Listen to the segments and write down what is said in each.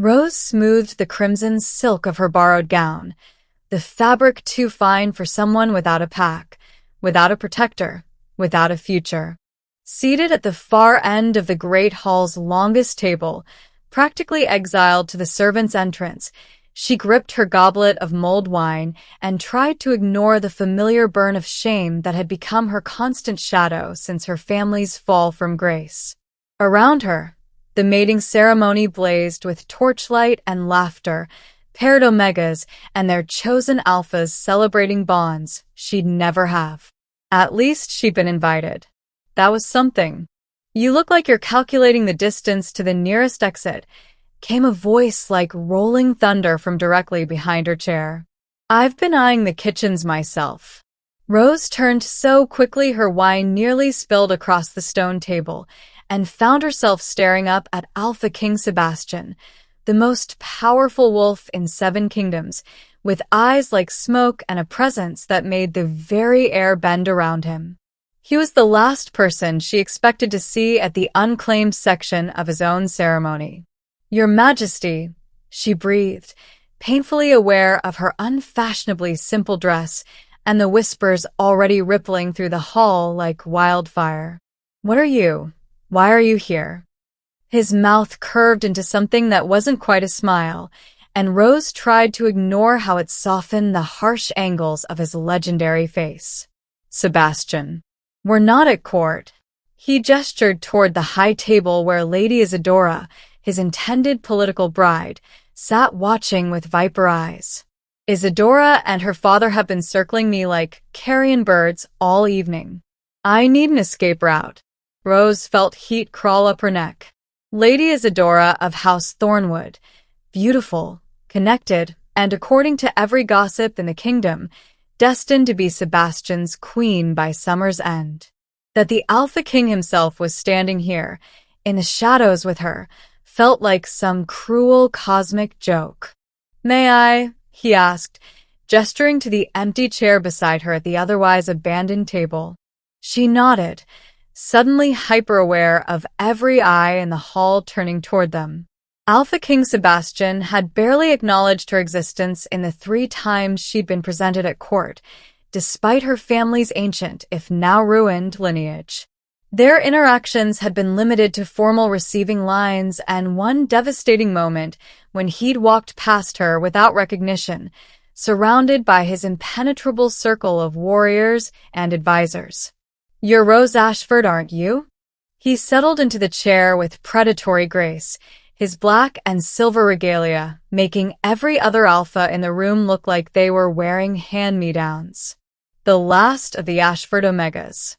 Rose smoothed the crimson silk of her borrowed gown, the fabric too fine for someone without a pack, without a protector, without a future. Seated at the far end of the great hall's longest table, practically exiled to the servants' entrance, she gripped her goblet of mulled wine and tried to ignore the familiar burn of shame that had become her constant shadow since her family's fall from grace. Around her, the mating ceremony blazed with torchlight and laughter, paired omegas and their chosen alphas celebrating bonds she'd never have. At least she'd been invited. That was something. "You look like you're calculating the distance to the nearest exit," came a voice like rolling thunder from directly behind her chair. "I've been eyeing the kitchens myself." Rose turned so quickly her wine nearly spilled across the stone table, and found herself staring up at Alpha King Sebastian, the most powerful wolf in 7 kingdoms, with eyes like smoke and a presence that made the very air bend around him. He was the last person she expected to see at the unclaimed section of his own ceremony. "Your Majesty," she breathed, painfully aware of her unfashionably simple dress and the whispers already rippling through the hall like wildfire. "What are you? Why are you here?" His mouth curved into something that wasn't quite a smile, and Rose tried to ignore how it softened the harsh angles of his legendary face. "Sebastian, we're not at court." He gestured toward the high table where Lady Isadora, his intended political bride, sat watching with viper eyes. "Isadora and her father have been circling me like carrion birds all evening. I need an escape route." Rose felt heat crawl up her neck. Lady Isadora of House Thornwood, beautiful, connected, and according to every gossip in the kingdom, destined to be Sebastian's queen by summer's end. That the Alpha King himself was standing here, in the shadows with her, felt like some cruel cosmic joke. "May I?" he asked, gesturing to the empty chair beside her at the otherwise abandoned table. She nodded, suddenly hyper-aware of every eye in the hall turning toward them. Alpha King Sebastian had barely acknowledged her existence in the 3 times she'd been presented at court, despite her family's ancient, if now ruined, lineage. Their interactions had been limited to formal receiving lines and one devastating moment when he'd walked past her without recognition, surrounded by his impenetrable circle of warriors and advisors. "You're Rose Ashford, aren't you?" He settled into the chair with predatory grace, his black and silver regalia making every other alpha in the room look like they were wearing hand-me-downs. The last of the Ashford Omegas.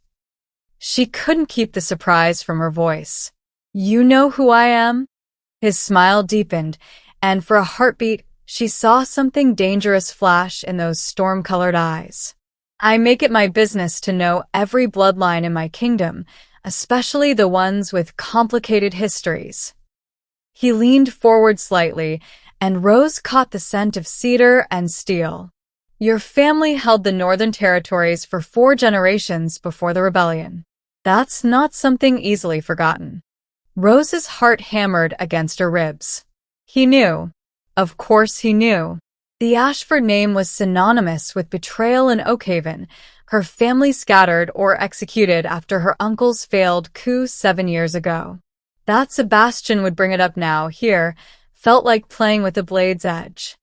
She couldn't keep the surprise from her voice. "You know who I am?" His smile deepened, and for a heartbeat, she saw something dangerous flash in those storm-colored eyes. "I make it my business to know every bloodline in my kingdom, especially the ones with complicated histories." He leaned forward slightly, and Rose caught the scent of cedar and steel. "Your family held the Northern Territories for 4 generations before the rebellion. That's not something easily forgotten." Rose's heart hammered against her ribs. He knew. Of course he knew. The Ashford name was synonymous with betrayal in Oakhaven, her family scattered or executed after her uncle's failed coup 7 years ago. That Sebastian would bring it up now, here, felt like playing with a blade's edge.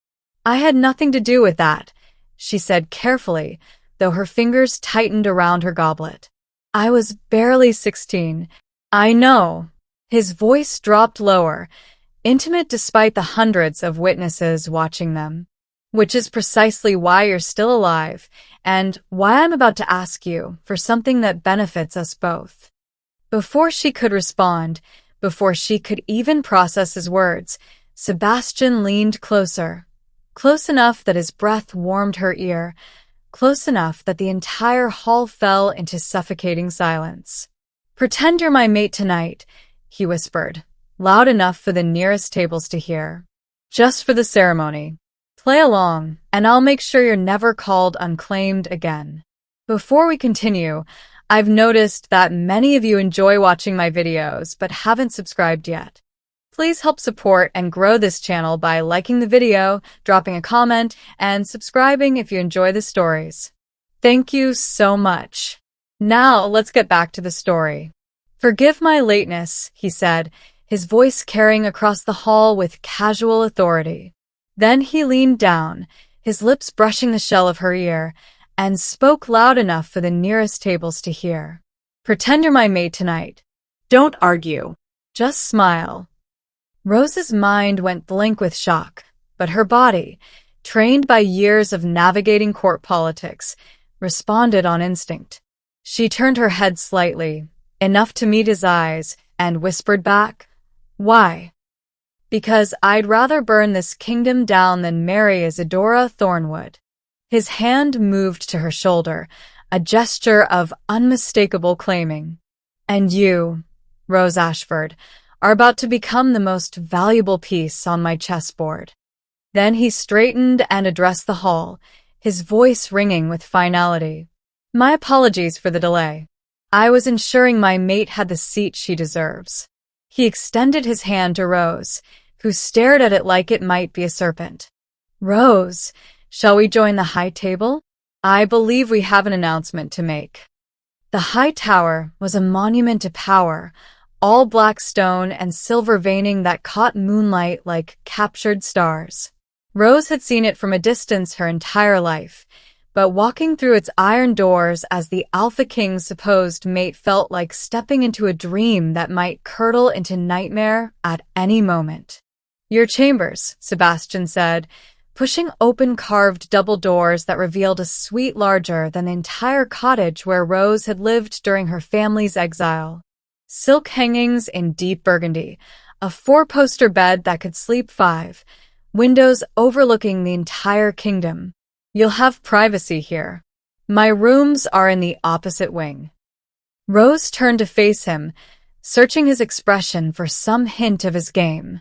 "I had nothing to do with that," she said carefully, though her fingers tightened around her goblet. "I was barely 16. "I know." His voice dropped lower, intimate despite the hundreds of witnesses watching them. "Which is precisely why you're still alive, and why I'm about to ask you for something that benefits us both." Before she could respond, before she could even process his words, Sebastian leaned closer, close enough that his breath warmed her ear, close enough that the entire hall fell into suffocating silence. "Pretend you're my mate tonight," he whispered, loud enough for the nearest tables to hear. "Just for the ceremony. Play along, and I'll make sure you're never called unclaimed again." Before we continue, I've noticed that many of you enjoy watching my videos but haven't subscribed yet. Please help support and grow this channel by liking the video, dropping a comment, and subscribing if you enjoy the stories. Thank you so much. Now, let's get back to the story. "Forgive my lateness," he said, his voice carrying across the hall with casual authority. Then he leaned down, his lips brushing the shell of her ear, and spoke loud enough for the nearest tables to hear. "Pretend you're my mate tonight. Don't argue. Just smile." Rose's mind went blank with shock, but her body, trained by years of navigating court politics, responded on instinct. She turned her head slightly, enough to meet his eyes, and whispered back, "Why?" "Because I'd rather burn this kingdom down than marry Isadora Thornwood." His hand moved to her shoulder, a gesture of unmistakable claiming. "And you, Rose Ashford, are about to become the most valuable piece on my chessboard." Then he straightened and addressed the hall, his voice ringing with finality. "My apologies for the delay. I was ensuring my mate had the seat she deserves." He extended his hand to Rose, who stared at it like it might be a serpent. "Rose, shall we join the high table? I believe we have an announcement to make." The high tower was a monument to power, all black stone and silver veining that caught moonlight like captured stars. Rose had seen it from a distance her entire life, but walking through its iron doors as the Alpha King's supposed mate felt like stepping into a dream that might curdle into nightmare at any moment. "Your chambers," Sebastian said, pushing open carved double doors that revealed a suite larger than the entire cottage where Rose had lived during her family's exile. Silk hangings in deep burgundy, a 4-poster bed that could sleep 5, windows overlooking the entire kingdom. "You'll have privacy here. My rooms are in the opposite wing." Rose turned to face him, searching his expression for some hint of his game.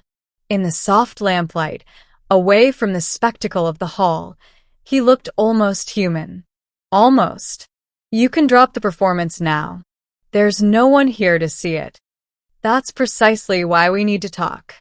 In the soft lamplight, away from the spectacle of the hall, he looked almost human. "Almost. You can drop the performance now. There's no one here to see it." "That's precisely why we need to talk."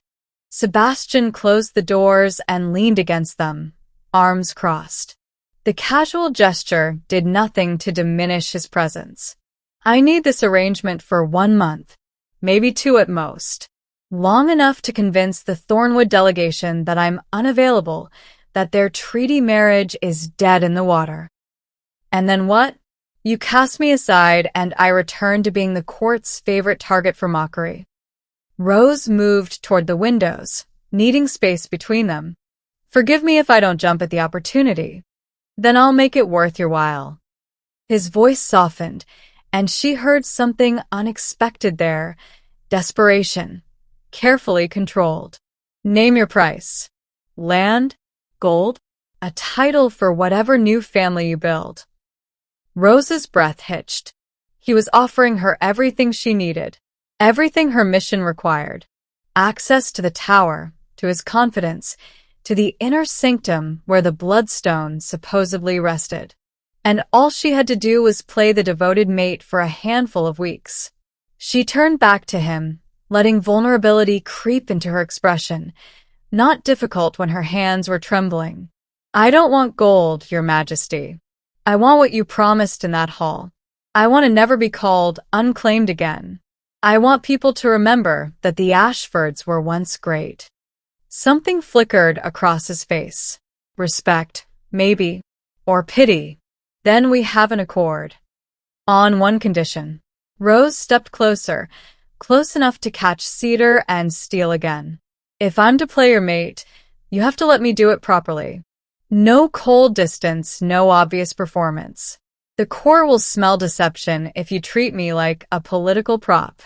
Sebastian closed the doors and leaned against them, arms crossed. The casual gesture did nothing to diminish his presence. "I need this arrangement for 1 month, maybe 2 at most. Long enough to convince the Thornwood delegation that I'm unavailable, that their treaty marriage is dead in the water. And then what? You cast me aside and I return to being the court's favorite target for mockery." Rose moved toward the windows, needing space between them. "Forgive me if I don't jump at the opportunity. Then I'll make it worth your while." His voice softened, and she heard something unexpected there, desperation, carefully controlled. "Name your price. Land? Gold? A title for whatever new family you build." Rose's breath hitched. He was offering her everything she needed, everything her mission required. Access to the tower, to his confidence, to the inner sanctum where the bloodstone supposedly rested. And all she had to do was play the devoted mate for a handful of weeks. She turned back to him, letting vulnerability creep into her expression, not difficult when her hands were trembling. "I don't want gold, Your Majesty. I want what you promised in that hall. I want to never be called unclaimed again. I want people to remember that the Ashfords were once great." Something flickered across his face. Respect, maybe, or pity. "Then we have an accord. On one condition." Rose stepped closer, close enough to catch cedar and steel again. "If I'm to play your mate, you have to let me do it properly. No cold distance, no obvious performance. The court will smell deception if you treat me like a political prop."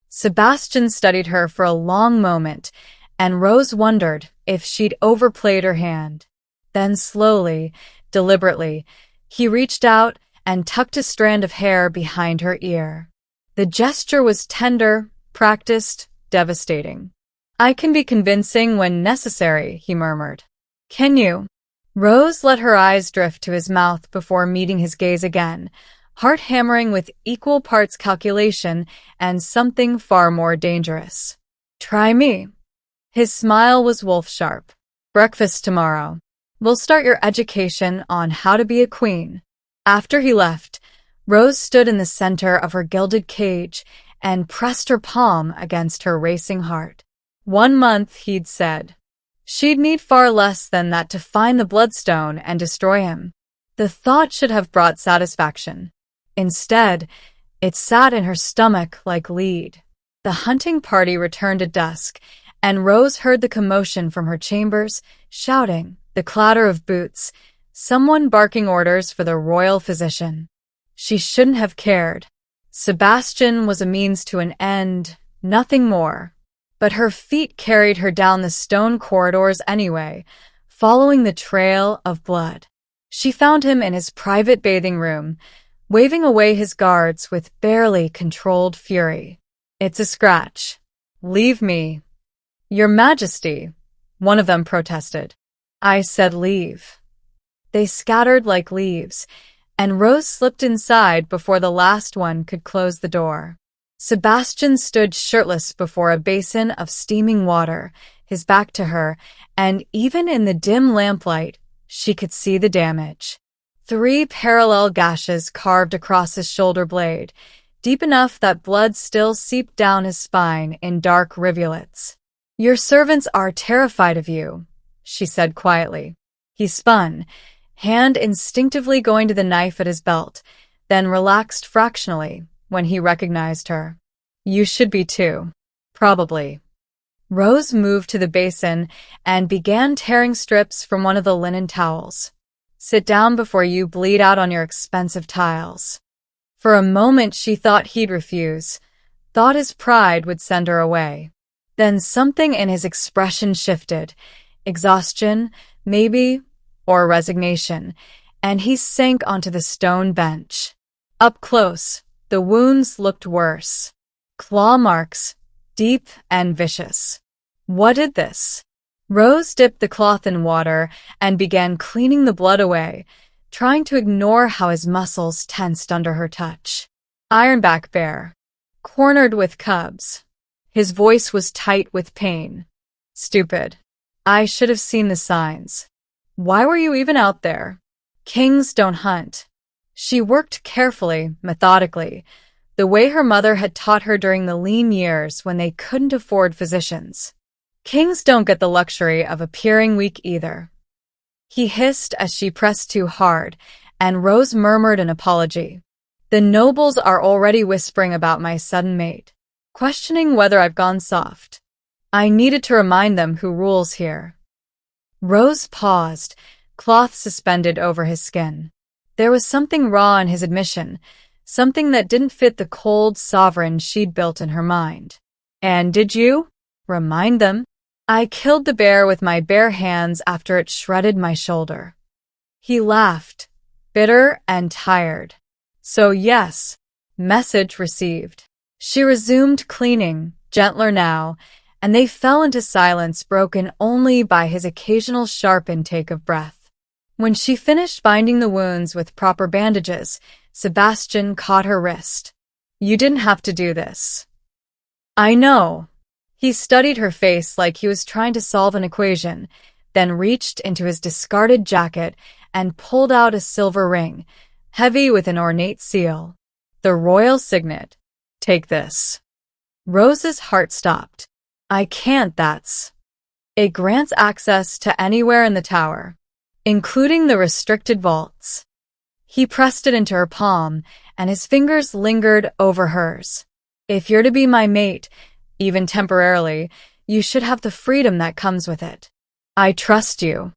Sebastian studied her for a long moment, and Rose wondered if she'd overplayed her hand. Then slowly, deliberately, he reached out and tucked a strand of hair behind her ear. The gesture was tender, practiced, devastating. "I can be convincing when necessary," he murmured. "Can you?" Rose let her eyes drift to his mouth before meeting his gaze again, heart hammering with equal parts calculation and something far more dangerous. "Try me. His smile was wolf-sharp. Breakfast tomorrow. We'll start your education on how to be a queen. After he left, Rose stood in the center of her gilded cage and pressed her palm against her racing heart. 1 month, he'd said. She'd need far less than that to find the bloodstone and destroy him. The thought should have brought satisfaction. Instead, it sat in her stomach like lead. The hunting party returned at dusk, and Rose heard the commotion from her chambers, shouting, the clatter of boots, someone barking orders for the royal physician. She shouldn't have cared. Sebastian was a means to an end, nothing more. But her feet carried her down the stone corridors anyway, following the trail of blood. She found him in his private bathing room, waving away his guards with barely controlled fury. It's a scratch. Leave me. Your Majesty, one of them protested. I said leave. They scattered like leaves, and Rose slipped inside before the last one could close the door. Sebastian stood shirtless before a basin of steaming water, his back to her, and even in the dim lamplight, she could see the damage. 3 parallel gashes carved across his shoulder blade, deep enough that blood still seeped down his spine in dark rivulets. Your servants are terrified of you, she said quietly. He spun, hand instinctively going to the knife at his belt, then relaxed fractionally when he recognized her. You should be too. Probably. Rose moved to the basin and began tearing strips from one of the linen towels. Sit down before you bleed out on your expensive tiles. For a moment she thought he'd refuse, thought his pride would send her away. Then something in his expression shifted. Exhaustion, maybe, or resignation, and he sank onto the stone bench. Up close, the wounds looked worse. Claw marks, deep and vicious. What did this? Rose dipped the cloth in water and began cleaning the blood away, trying to ignore how his muscles tensed under her touch. Ironback bear. Cornered with cubs. His voice was tight with pain. Stupid. I should have seen the signs. Why were you even out there? Kings don't hunt. She worked carefully, methodically, the way her mother had taught her during the lean years when they couldn't afford physicians. Kings don't get the luxury of appearing weak either. He hissed as she pressed too hard, and Rose murmured an apology. The nobles are already whispering about my sudden mate, questioning whether I've gone soft. I needed to remind them who rules here. Rose paused, cloth suspended over his skin. There was something raw in his admission, something that didn't fit the cold sovereign she'd built in her mind. And did you? Remind them. I killed the bear with my bare hands after it shredded my shoulder. He laughed, bitter and tired. So yes, message received. She resumed cleaning, gentler now, and they fell into silence broken only by his occasional sharp intake of breath. When she finished binding the wounds with proper bandages, Sebastian caught her wrist. You didn't have to do this. I know. He studied her face like he was trying to solve an equation, then reached into his discarded jacket and pulled out a silver ring, heavy with an ornate seal. The royal signet. Take this. Rose's heart stopped. I can't, that's. It grants access to anywhere in the tower, including the restricted vaults. He pressed it into her palm, and his fingers lingered over hers. If you're to be my mate, even temporarily, you should have the freedom that comes with it. I trust you.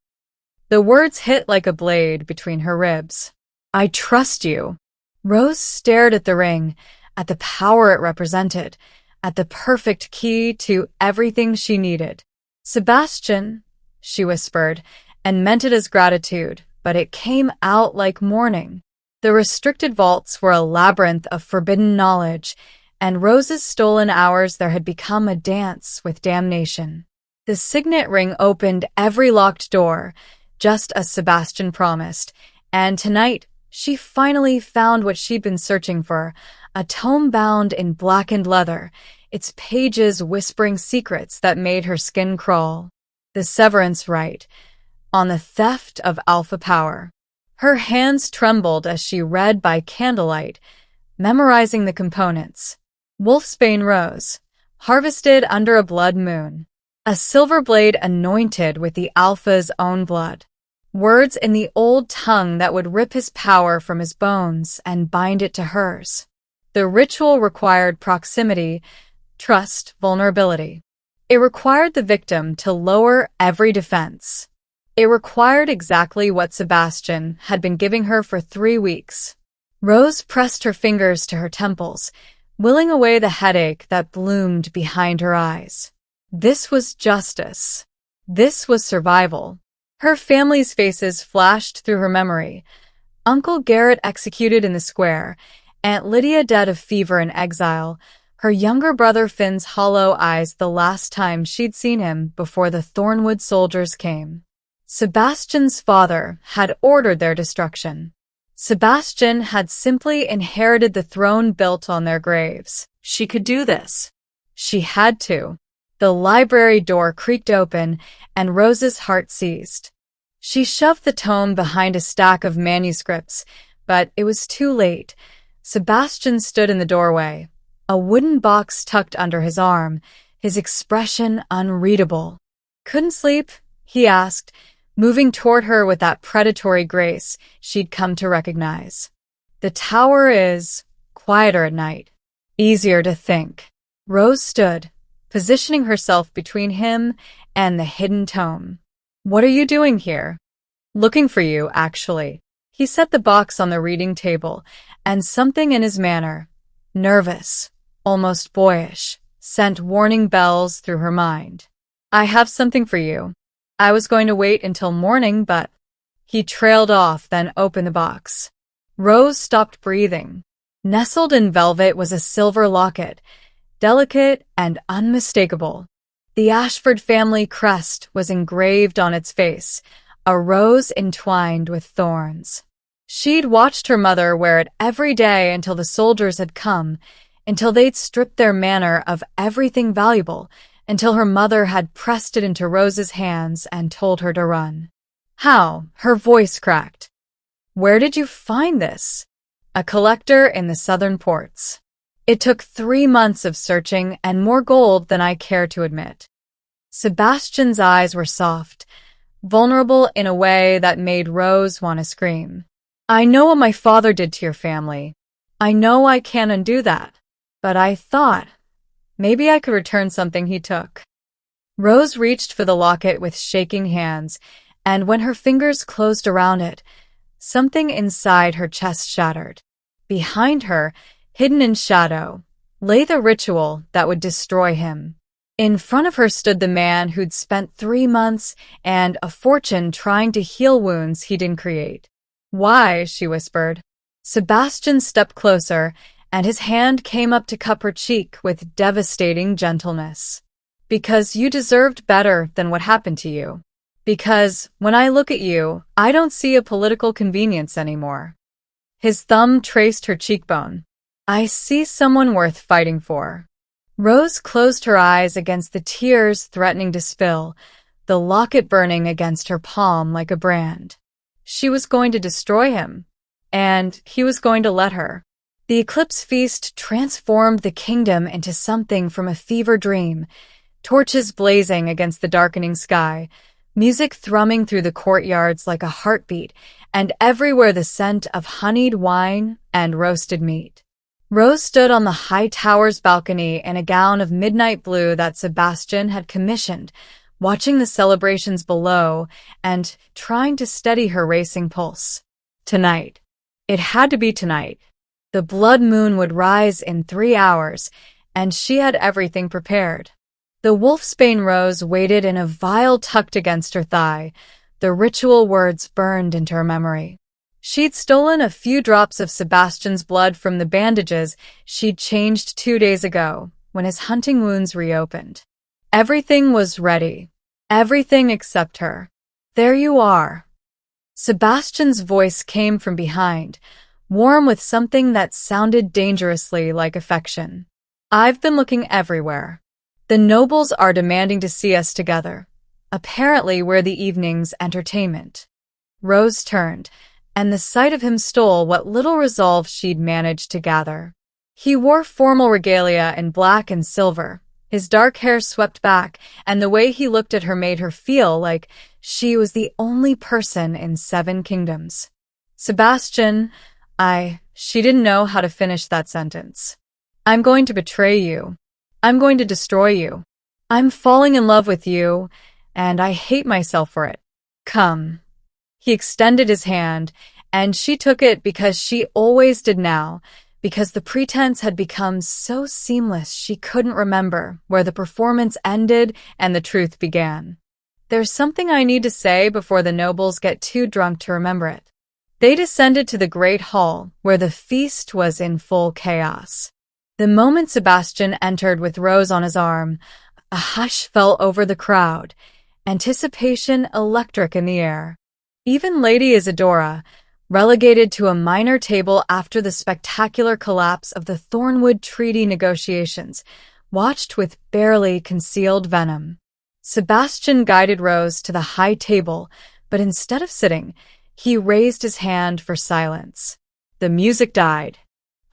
The words hit like a blade between her ribs. I trust you. Rose stared at the ring, at the power it represented, at the perfect key to everything she needed. Sebastian, she whispered, and meant it as gratitude, but it came out like mourning. The restricted vaults were a labyrinth of forbidden knowledge, and Rose's stolen hours there had become a dance with damnation. The signet ring opened every locked door, just as Sebastian promised, and tonight she finally found what she'd been searching for, a tome bound in blackened leather, its pages whispering secrets that made her skin crawl. The severance rite, on the theft of Alpha power. Her hands trembled as she read by candlelight, memorizing the components. Wolfsbane rose, harvested under a blood moon. A silver blade anointed with the Alpha's own blood. Words in the old tongue that would rip his power from his bones and bind it to hers. The ritual required proximity, trust, vulnerability. It required the victim to lower every defense. It required exactly what Sebastian had been giving her for 3 weeks. Rose pressed her fingers to her temples, willing away the headache that bloomed behind her eyes. This was justice. This was survival. Her family's faces flashed through her memory. Uncle Garrett executed in the square, Aunt Lydia dead of fever in exile, her younger brother Finn's hollow eyes the last time she'd seen him before the Thornwood soldiers came. Sebastian's father had ordered their destruction. Sebastian had simply inherited the throne built on their graves. She could do this. She had to. The library door creaked open, and Rose's heart seized. She shoved the tome behind a stack of manuscripts, but it was too late. Sebastian stood in the doorway, a wooden box tucked under his arm, his expression unreadable. "Couldn't sleep?" he asked, moving toward her with that predatory grace she'd come to recognize. "The tower is quieter at night, easier to think." Rose stood, positioning herself between him and the hidden tome. "What are you doing here?" "Looking for you, actually." He set the box on the reading table, and something in his manner, nervous, almost boyish, sent warning bells through her mind. "I have something for you. I was going to wait until morning, but..." He trailed off, then opened the box. Rose stopped breathing. Nestled in velvet was a silver locket, delicate and unmistakable. The Ashford family crest was engraved on its face, a rose entwined with thorns. She'd watched her mother wear it every day until the soldiers had come, until they'd stripped their manor of everything valuable, until her mother had pressed it into Rose's hands and told her to run. "How?" Her voice cracked. "Where did you find this?" "A collector in the southern ports. It took 3 months of searching and more gold than I care to admit." Sebastian's eyes were soft, vulnerable in a way that made Rose want to scream. "I know what my father did to your family. I know I can't undo that. But I thought maybe I could return something he took." Rose reached for the locket with shaking hands, and when her fingers closed around it, something inside her chest shattered. Behind her, hidden in shadow, lay the ritual that would destroy him. In front of her stood the man who'd spent 3 months and a fortune trying to heal wounds he didn't create. "Why?" she whispered. Sebastian stepped closer, and his hand came up to cup her cheek with devastating gentleness. "Because you deserved better than what happened to you. Because when I look at you, I don't see a political convenience anymore." His thumb traced her cheekbone. "I see someone worth fighting for." Rose closed her eyes against the tears threatening to spill, the locket burning against her palm like a brand. She was going to destroy him, and he was going to let her. The eclipse feast transformed the kingdom into something from a fever dream, torches blazing against the darkening sky, music thrumming through the courtyards like a heartbeat, and everywhere the scent of honeyed wine and roasted meat. Rose stood on the high tower's balcony in a gown of midnight blue that Sebastian had commissioned, watching the celebrations below and trying to steady her racing pulse. Tonight. It had to be tonight. The blood moon would rise in 3 hours, and she had everything prepared. The wolfsbane rose waited in a vial tucked against her thigh. The ritual words burned into her memory. She'd stolen a few drops of Sebastian's blood from the bandages she'd changed 2 days ago, when his hunting wounds reopened. Everything was ready. Everything except her. "There you are." Sebastian's voice came from behind, warm with something that sounded dangerously like affection. I've been looking everywhere. The nobles are demanding to see us together. Apparently, we're the evening's entertainment." Rose turned, and the sight of him stole what little resolve she'd managed to gather. He wore formal regalia in black and silver, his dark hair swept back, and the way he looked at her made her feel like she was the only person in 7 kingdoms. "Sebastian, She didn't know how to finish that sentence. "I'm going to betray you. I'm going to destroy you. I'm falling in love with you, and I hate myself for it. Come." He extended his hand, and she took it because she always did now, because the pretense had become so seamless she couldn't remember where the performance ended and the truth began. "There's something I need to say before the nobles get too drunk to remember it." They descended to the great hall, where the feast was in full chaos. The moment Sebastian entered with Rose on his arm, a hush fell over the crowd, anticipation electric in the air. Even Lady Isadora, relegated to a minor table after the spectacular collapse of the Thornwood Treaty negotiations, watched with barely concealed venom. Sebastian guided Rose to the high table, but instead of sitting, he raised his hand for silence. The music died.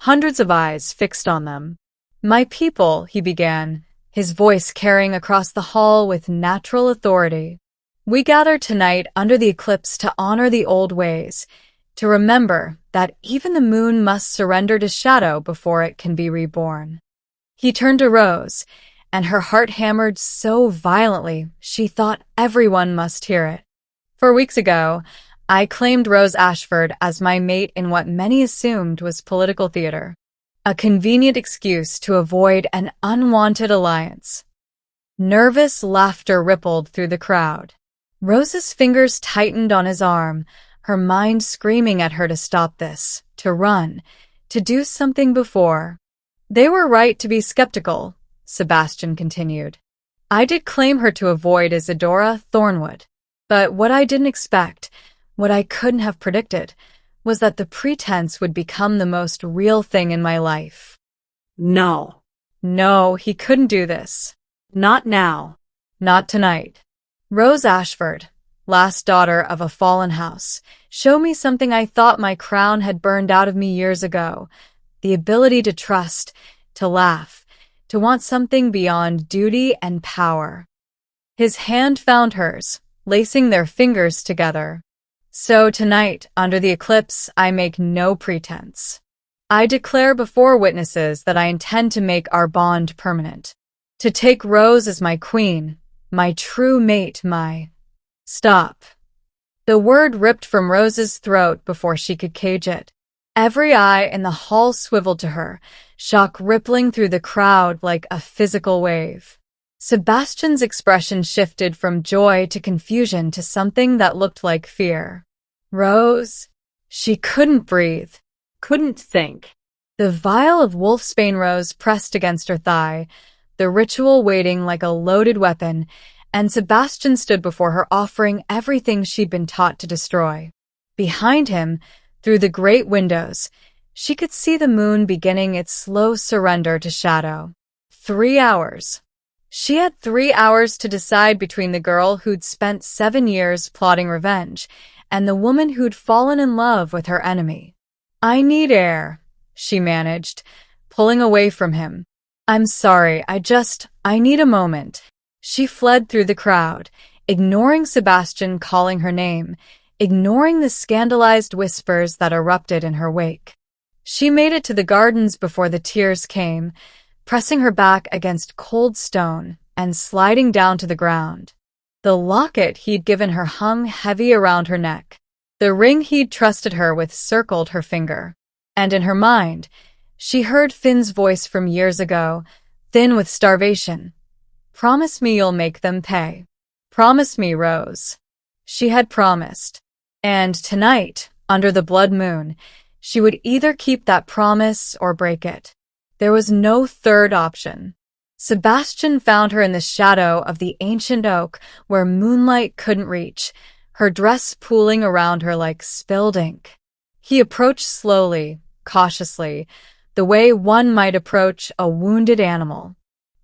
Hundreds of eyes fixed on them. "My people," he began, his voice carrying across the hall with natural authority. "We gather tonight under the eclipse to honor the old ways, to remember that even the moon must surrender to shadow before it can be reborn." He turned to Rose, and her heart hammered so violently she thought everyone must hear it. "For weeks ago, I claimed Rose Ashford as my mate in what many assumed was political theater, a convenient excuse to avoid an unwanted alliance." Nervous laughter rippled through the crowd. Rose's fingers tightened on his arm, her mind screaming at her to stop this, to run, to do something before. "They were right to be skeptical," Sebastian continued. "I did claim her to avoid Isadora Thornwood. But what I didn't expect, what I couldn't have predicted, was that the pretense would become the most real thing in my life." No, he couldn't do this. Not now. Not tonight. "Rose Ashford, last daughter of a fallen house, show me something I thought my crown had burned out of me years ago, the ability to trust, to laugh, to want something beyond duty and power." His hand found hers, lacing their fingers together. "So tonight, under the eclipse, I make no pretense. I declare before witnesses that I intend to make our bond permanent, to take Rose as my queen, my true mate, my—" "Stop." The word ripped from Rose's throat before she could cage it. Every eye in the hall swiveled to her, shock rippling through the crowd like a physical wave. Sebastian's expression shifted from joy to confusion to something that looked like fear. "Rose?" She couldn't breathe, couldn't think. The vial of wolfsbane rose pressed against her thigh, the ritual waiting like a loaded weapon, and Sebastian stood before her offering everything she'd been taught to destroy. Behind him, through the great windows, she could see the moon beginning its slow surrender to shadow. 3 hours. She had 3 hours to decide between the girl who'd spent 7 years plotting revenge and the woman who'd fallen in love with her enemy. "I need air," she managed, pulling away from him. "I'm sorry, I need a moment." She fled through the crowd, ignoring Sebastian calling her name, ignoring the scandalized whispers that erupted in her wake. She made it to the gardens before the tears came, pressing her back against cold stone and sliding down to the ground. The locket he'd given her hung heavy around her neck. The ring he'd trusted her with circled her finger. And in her mind, she heard Finn's voice from years ago, thin with starvation. "Promise me you'll make them pay. Promise me, Rose." She had promised. And tonight, under the blood moon, she would either keep that promise or break it. There was no third option. Sebastian found her in the shadow of the ancient oak where moonlight couldn't reach, her dress pooling around her like spilled ink. He approached slowly, cautiously, the way one might approach a wounded animal.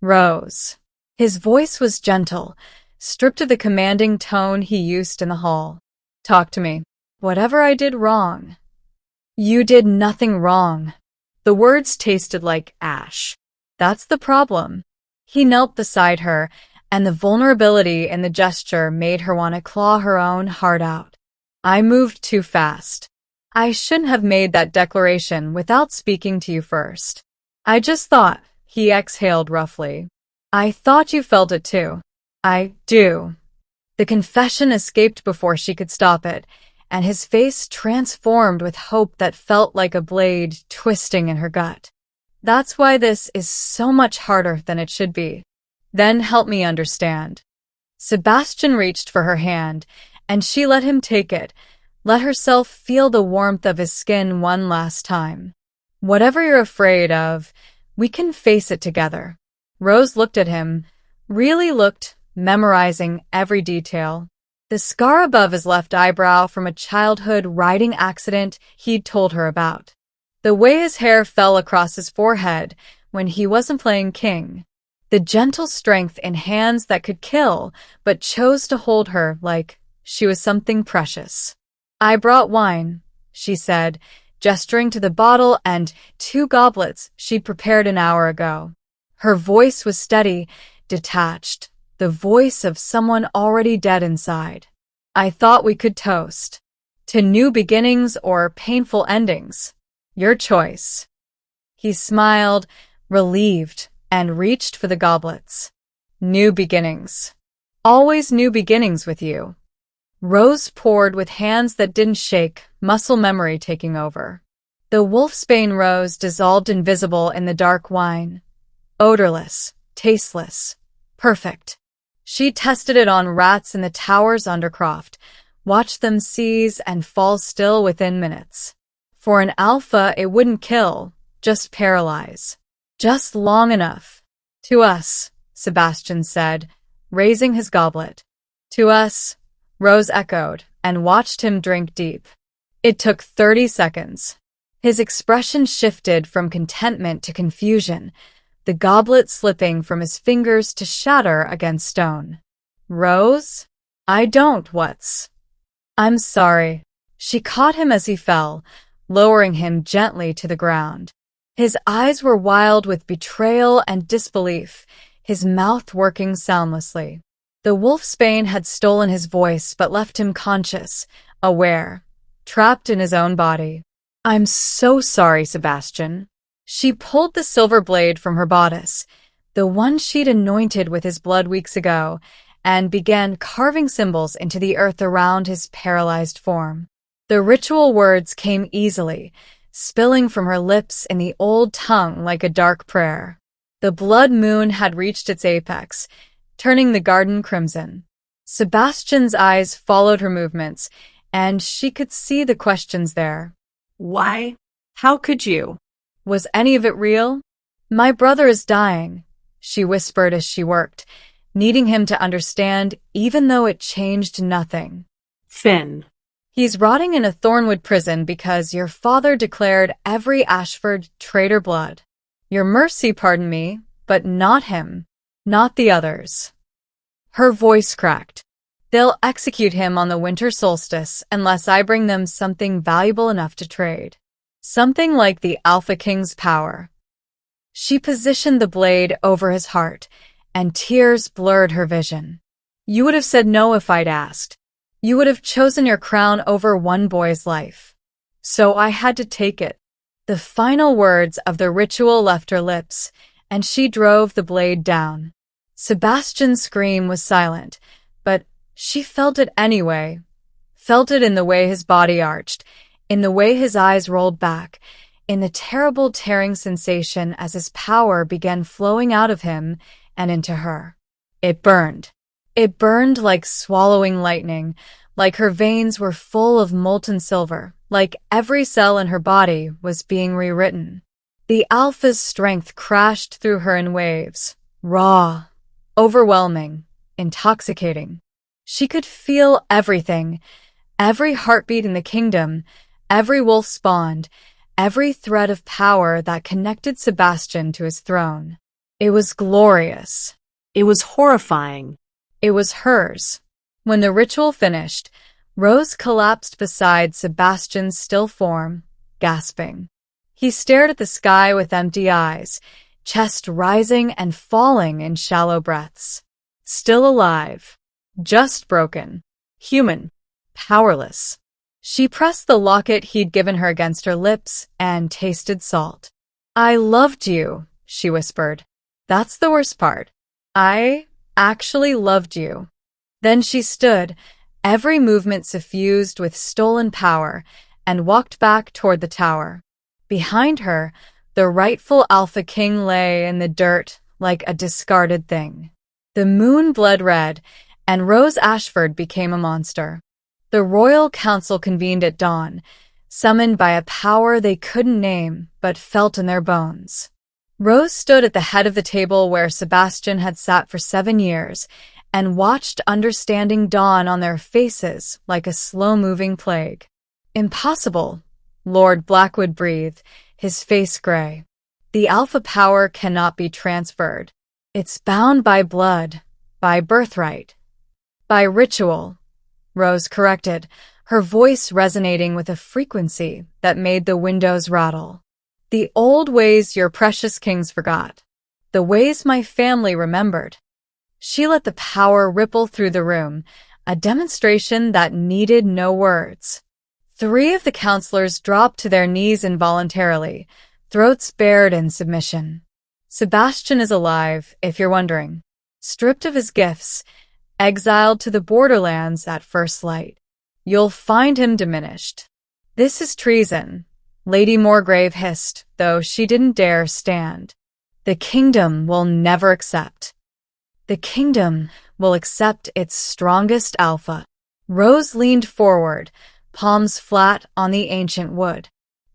Rose. His voice was gentle, stripped of the commanding tone he used in the hall. Talk to me. Whatever I did wrong. You did nothing wrong. The words tasted like ash. That's the problem. He knelt beside her, and the vulnerability in the gesture made her want to claw her own heart out. I moved too fast. I shouldn't have made that declaration without speaking to you first. I just thought, he exhaled roughly. I thought you felt it too. I do. The confession escaped before she could stop it, and his face transformed with hope that felt like a blade twisting in her gut. That's why this is so much harder than it should be. Then help me understand. Sebastian reached for her hand, and she let him take it, let herself feel the warmth of his skin one last time. Whatever you're afraid of, we can face it together. Rose looked at him, really looked, memorizing every detail. The scar above his left eyebrow from a childhood riding accident he'd told her about. The way his hair fell across his forehead when he wasn't playing king. The gentle strength in hands that could kill, but chose to hold her like she was something precious. I brought wine, she said, gesturing to the bottle and 2 goblets she'd prepared an hour ago. Her voice was steady, detached, the voice of someone already dead inside. I thought we could toast. To new beginnings or painful endings. Your choice. He smiled, relieved, and reached for the goblets. New beginnings. Always new beginnings with you. Rose poured with hands that didn't shake, muscle memory taking over. The wolfsbane rose dissolved invisible in the dark wine. Odorless, tasteless, perfect. She tested it on rats in the tower's undercroft, watched them seize and fall still within minutes. For an alpha, it wouldn't kill, just paralyze. Just long enough. To us, Sebastian said, raising his goblet. To us, Rose echoed, and watched him drink deep. It took 30 seconds. His expression shifted from contentment to confusion, the goblet slipping from his fingers to shatter against stone. Rose? I don't, what's? I'm sorry. She caught him as he fell, lowering him gently to the ground. His eyes were wild with betrayal and disbelief, his mouth working soundlessly. The wolfsbane had stolen his voice but left him conscious, aware, trapped in his own body. I'm so sorry, Sebastian. She pulled the silver blade from her bodice, the one she'd anointed with his blood weeks ago, and began carving symbols into the earth around his paralyzed form. The ritual words came easily, spilling from her lips in the old tongue like a dark prayer. The blood moon had reached its apex, turning the garden crimson. Sebastian's eyes followed her movements, and she could see the questions there. Why? How could you? Was any of it real? My brother is dying, she whispered as she worked, needing him to understand even though it changed nothing. Finn. He's rotting in a Thornwood prison because your father declared every Ashford traitor blood. Your mercy, pardon me, but not him, not the others. Her voice cracked. They'll execute him on the winter solstice unless I bring them something valuable enough to trade. Something like the Alpha King's power. She positioned the blade over his heart, and tears blurred her vision. You would have said no if I'd asked. You would have chosen your crown over one boy's life. So I had to take it. The final words of the ritual left her lips, and she drove the blade down. Sebastian's scream was silent, but she felt it anyway. Felt it in the way his body arched, in the way his eyes rolled back, in the terrible tearing sensation as his power began flowing out of him and into her. It burned. It burned like swallowing lightning, like her veins were full of molten silver, like every cell in her body was being rewritten. The Alpha's strength crashed through her in waves, raw, overwhelming, intoxicating. She could feel everything, every heartbeat in the kingdom, every wolf spawned, every thread of power that connected Sebastian to his throne. It was glorious. It was horrifying. It was hers. When the ritual finished, Rose collapsed beside Sebastian's still form, gasping. He stared at the sky with empty eyes, chest rising and falling in shallow breaths. Still alive. Just broken. Human. Powerless. She pressed the locket he'd given her against her lips and tasted salt. "I loved you," she whispered. "That's the worst part. I actually loved you." Then she stood, every movement suffused with stolen power, and walked back toward the tower. Behind her, the rightful Alpha King lay in the dirt like a discarded thing. The moon bled red, and Rose Ashford became a monster. The royal council convened at dawn, summoned by a power they couldn't name but felt in their bones. Rose stood at the head of the table where Sebastian had sat for 7 years and watched understanding dawn on their faces like a slow-moving plague. "Impossible," Lord Blackwood breathed, his face gray. "The alpha power cannot be transferred. It's bound by blood, by birthright, by ritual," Rose corrected, her voice resonating with a frequency that made the windows rattle. "The old ways your precious kings forgot. The ways my family remembered." She let the power ripple through the room, a demonstration that needed no words. 3 of the counselors dropped to their knees involuntarily, throats bared in submission. Sebastian is alive, if you're wondering. Stripped of his gifts, exiled to the borderlands at first light. You'll find him diminished. "This is treason," Lady Morgrave hissed, though she didn't dare stand. "The kingdom will never accept. The kingdom will accept its strongest alpha." Rose leaned forward, palms flat on the ancient wood.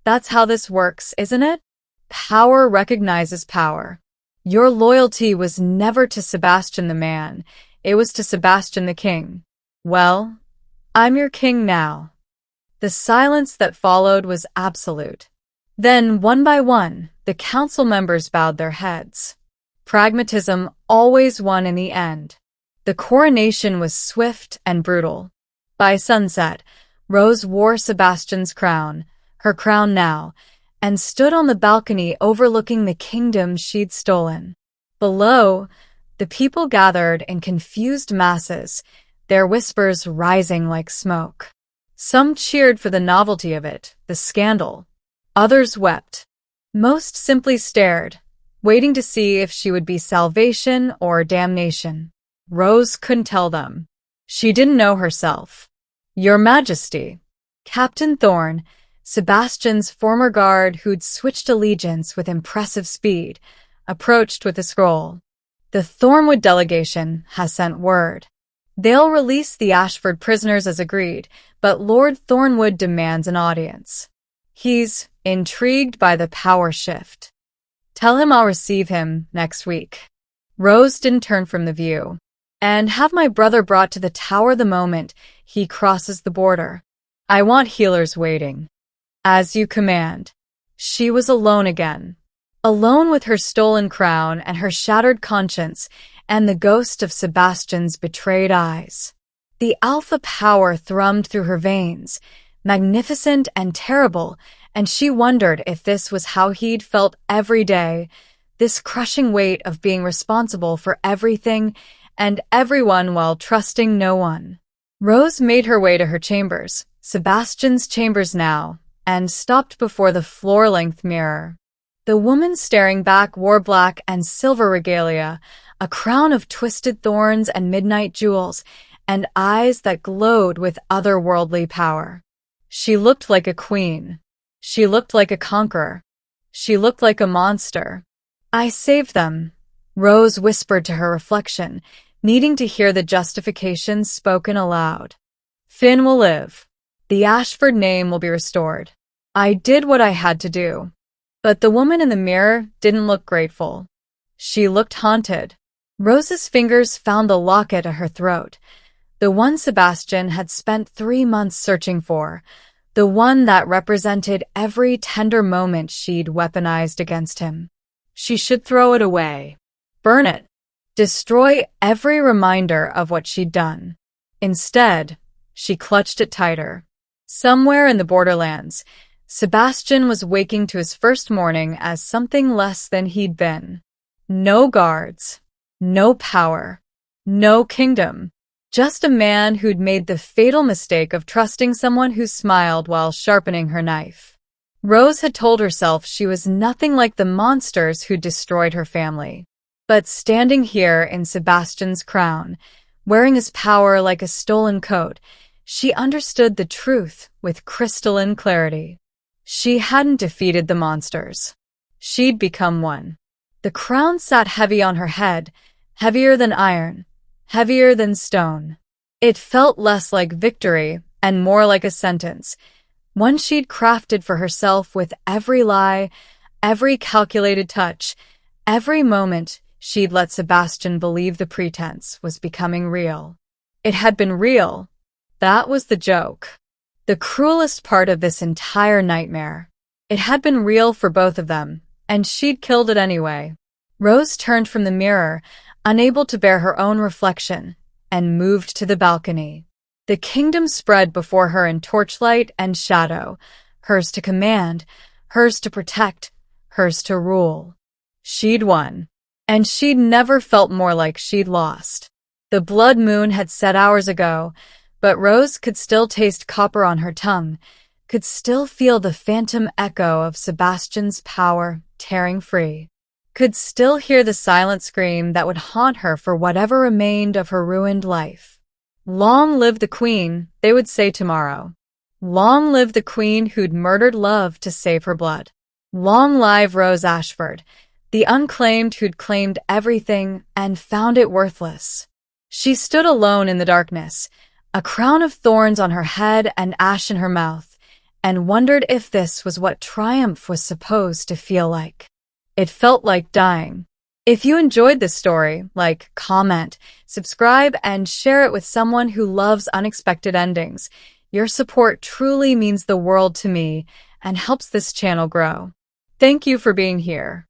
"That's how this works, isn't it? Power recognizes power. Your loyalty was never to Sebastian the man, it was to Sebastian the king. Well, I'm your king now." The silence that followed was absolute. Then, one by one, the council members bowed their heads. Pragmatism always won in the end. The coronation was swift and brutal. By sunset, Rose wore Sebastian's crown, her crown now, and stood on the balcony overlooking the kingdom she'd stolen. Below, the people gathered in confused masses, their whispers rising like smoke. Some cheered for the novelty of it, the scandal. Others wept. Most simply stared, waiting to see if she would be salvation or damnation. Rose couldn't tell them. She didn't know herself. "Your Majesty." Captain Thorne, Sebastian's former guard who'd switched allegiance with impressive speed, approached with a scroll. "The Thornwood delegation has sent word. They'll release the Ashford prisoners as agreed, but Lord Thornwood demands an audience. He's intrigued by the power shift. Tell him I'll receive him next week." Rose didn't turn from the view. "And have my brother brought to the tower the moment he crosses the border. I want healers waiting." "As you command." She was alone again. Alone with her stolen crown and her shattered conscience and the ghost of Sebastian's betrayed eyes. The alpha power thrummed through her veins, magnificent and terrible, and she wondered if this was how he'd felt every day, this crushing weight of being responsible for everything and everyone while trusting no one. Rose made her way to her chambers, Sebastian's chambers now, and stopped before the floor-length mirror. The woman staring back wore black and silver regalia, a crown of twisted thorns and midnight jewels, and eyes that glowed with otherworldly power. She looked like a queen. She looked like a conqueror. She looked like a monster. "I saved them," Rose whispered to her reflection, needing to hear the justification spoken aloud. "Finn will live. The Ashford name will be restored. I did what I had to do." But the woman in the mirror didn't look grateful. She looked haunted. Rose's fingers found the locket at her throat, the one Sebastian had spent 3 months searching for, the one that represented every tender moment she'd weaponized against him. She should throw it away. Burn it. Destroy every reminder of what she'd done. Instead, she clutched it tighter. Somewhere in the borderlands, Sebastian was waking to his first morning as something less than he'd been. No guards, no power, no kingdom. Just a man who'd made the fatal mistake of trusting someone who smiled while sharpening her knife. Rose had told herself she was nothing like the monsters who destroyed her family. But standing here in Sebastian's crown, wearing his power like a stolen coat, she understood the truth with crystalline clarity. She hadn't defeated the monsters. She'd become one. The crown sat heavy on her head, heavier than iron, heavier than stone. It felt less like victory and more like a sentence, one she'd crafted for herself with every lie, every calculated touch, every moment she'd let Sebastian believe the pretense was becoming real. It had been real. That was the joke. The cruelest part of this entire nightmare. It had been real for both of them, and she'd killed it anyway. Rose turned from the mirror, unable to bear her own reflection, and moved to the balcony. The kingdom spread before her in torchlight and shadow, hers to command, hers to protect, hers to rule. She'd won, and she'd never felt more like she'd lost. The blood moon had set hours ago, but Rose could still taste copper on her tongue, could still feel the phantom echo of Sebastian's power tearing free, could still hear the silent scream that would haunt her for whatever remained of her ruined life. Long live the queen, they would say tomorrow. Long live the queen who'd murdered love to save her blood. Long live Rose Ashford, the unclaimed who'd claimed everything and found it worthless. She stood alone in the darkness, a crown of thorns on her head and ash in her mouth, and wondered if this was what triumph was supposed to feel like. It felt like dying. If you enjoyed this story, like, comment, subscribe, and share it with someone who loves unexpected endings. Your support truly means the world to me and helps this channel grow. Thank you for being here.